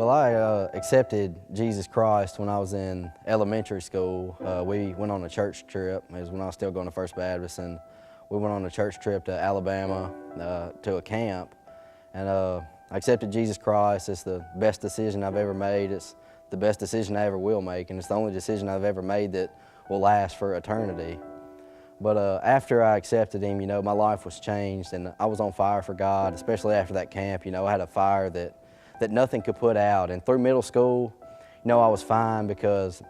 Well, I accepted Jesus Christ when I was in elementary school. We went on a church trip. It was when I was still going to First Baptist, and we went on a church trip to Alabama to a camp. And I accepted Jesus Christ. It's the best decision I've ever made. It's the best decision I ever will make, and it's the only decision I've ever made that will last for eternity. But after I accepted Him, my life was changed, and I was on fire for God, especially after that camp. I had a fire that nothing could put out. And through middle school, I was fine because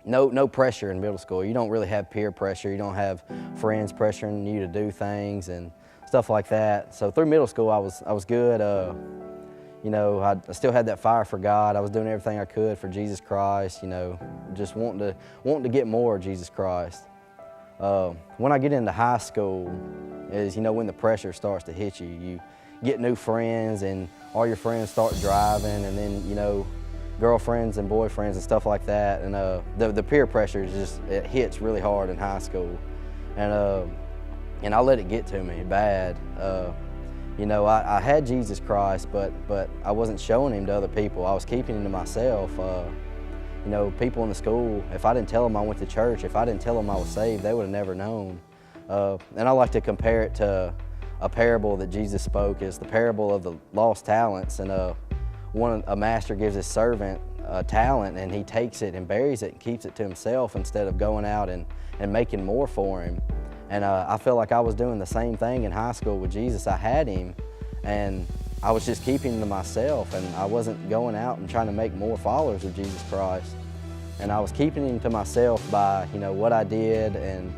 no pressure in middle school. You don't really have peer pressure. You don't have friends pressuring you to do things and stuff like that. So through middle school, I was good. I still had that fire for God. I was doing everything I could for Jesus Christ. Just wanting to get more of Jesus Christ. When I get into high school is, when the pressure starts to hit you. You get new friends and all your friends start driving, and then, girlfriends and boyfriends and stuff like that. And the peer pressure it hits really hard in high school. And I let it get to me bad. I had Jesus Christ, but I wasn't showing Him to other people. I was keeping Him to myself. People in the school, if I didn't tell them I went to church, if I didn't tell them I was saved, they would have never known. And I like to compare it to a parable that Jesus spoke. Is the parable of the lost talents. And a master gives his servant a talent, and he takes it and buries it and keeps it to himself instead of going out and making more for him. And I felt like I was doing the same thing in high school with Jesus. I had Him, and I was just keeping Him to myself, and I wasn't going out and trying to make more followers of Jesus Christ. And I was keeping Him to myself by, what I did and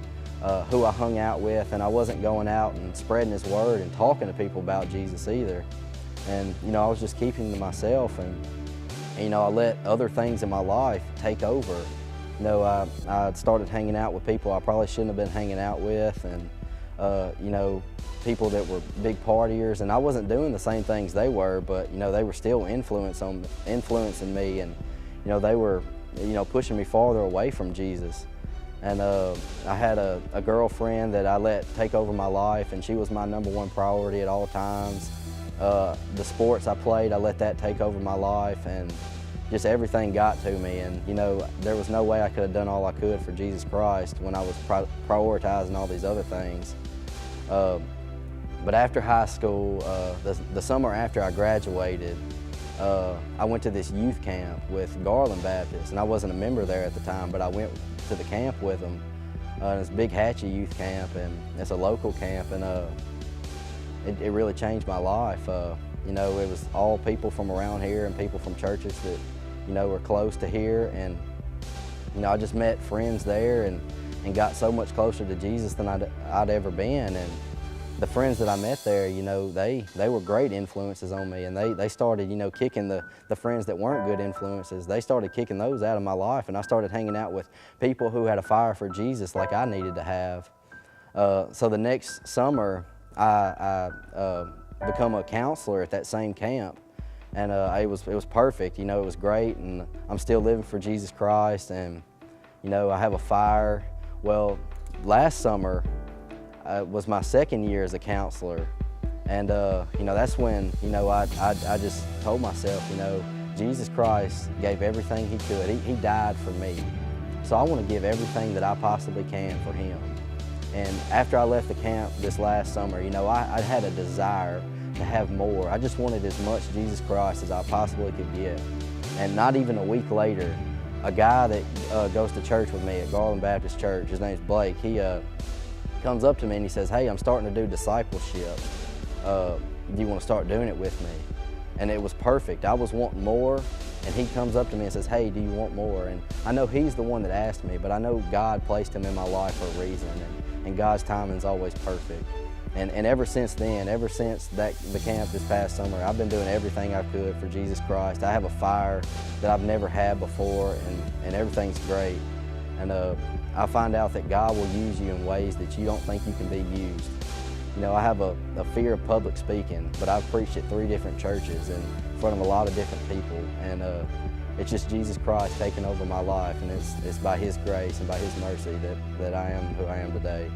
who I hung out with, and I wasn't going out and spreading His word and talking to people about Jesus either. And, I was just keeping Him to myself, and, I let other things in my life take over. I started hanging out with people I probably shouldn't have been hanging out with, and, people that were big partiers, and I wasn't doing the same things they were, but, they were still influencing me, and, they were, pushing me farther away from Jesus. And I had a girlfriend that I let take over my life, and she was my #1 priority at all times. The sports I played, I let that take over my life, and just everything got to me. And there was no way I could have done all I could for Jesus Christ when I was prioritizing all these other things. But after high school, the summer after I graduated, I went to this youth camp with Garland Baptist, and I wasn't a member there at the time, but I went to the camp with them. It's Big Hatchie Youth Camp, and it's a local camp, and it really changed my life. It was all people from around here and people from churches that, were close to here, and, I just met friends there and got so much closer to Jesus than I'd ever been. And the friends that I met there, they were great influences on me, and they started, kicking the friends that weren't good influences. They started kicking those out of my life, and I started hanging out with people who had a fire for Jesus like I needed to have. So the next summer, I become a counselor at that same camp, and it was perfect. It was great, and I'm still living for Jesus Christ, and I have a fire. Well, last summer was my second year as a counselor, and that's when I just told myself, Jesus Christ gave everything He could. He died for me, so I want to give everything that I possibly can for Him. And after I left the camp this last summer, I had a desire to have more. I just wanted as much Jesus Christ as I possibly could get. And not even a week later, a guy that goes to church with me at Garland Baptist Church, his name's Blake, he comes up to me and he says, "Hey, I'm starting to do discipleship. Do you want to start doing it with me?" And it was perfect. I was wanting more, and he comes up to me and says, "Hey, do you want more?" And I know he's the one that asked me, but I know God placed him in my life for a reason, and God's timing is always perfect. And ever since then, ever since the camp this past summer, I've been doing everything I could for Jesus Christ. I have a fire that I've never had before, and everything's great. And I find out that God will use you in ways that you don't think you can be used. I have a fear of public speaking, but I've preached at 3 different churches in front of a lot of different people, and it's just Jesus Christ taking over my life, and it's by His grace and by His mercy that I am who I am today.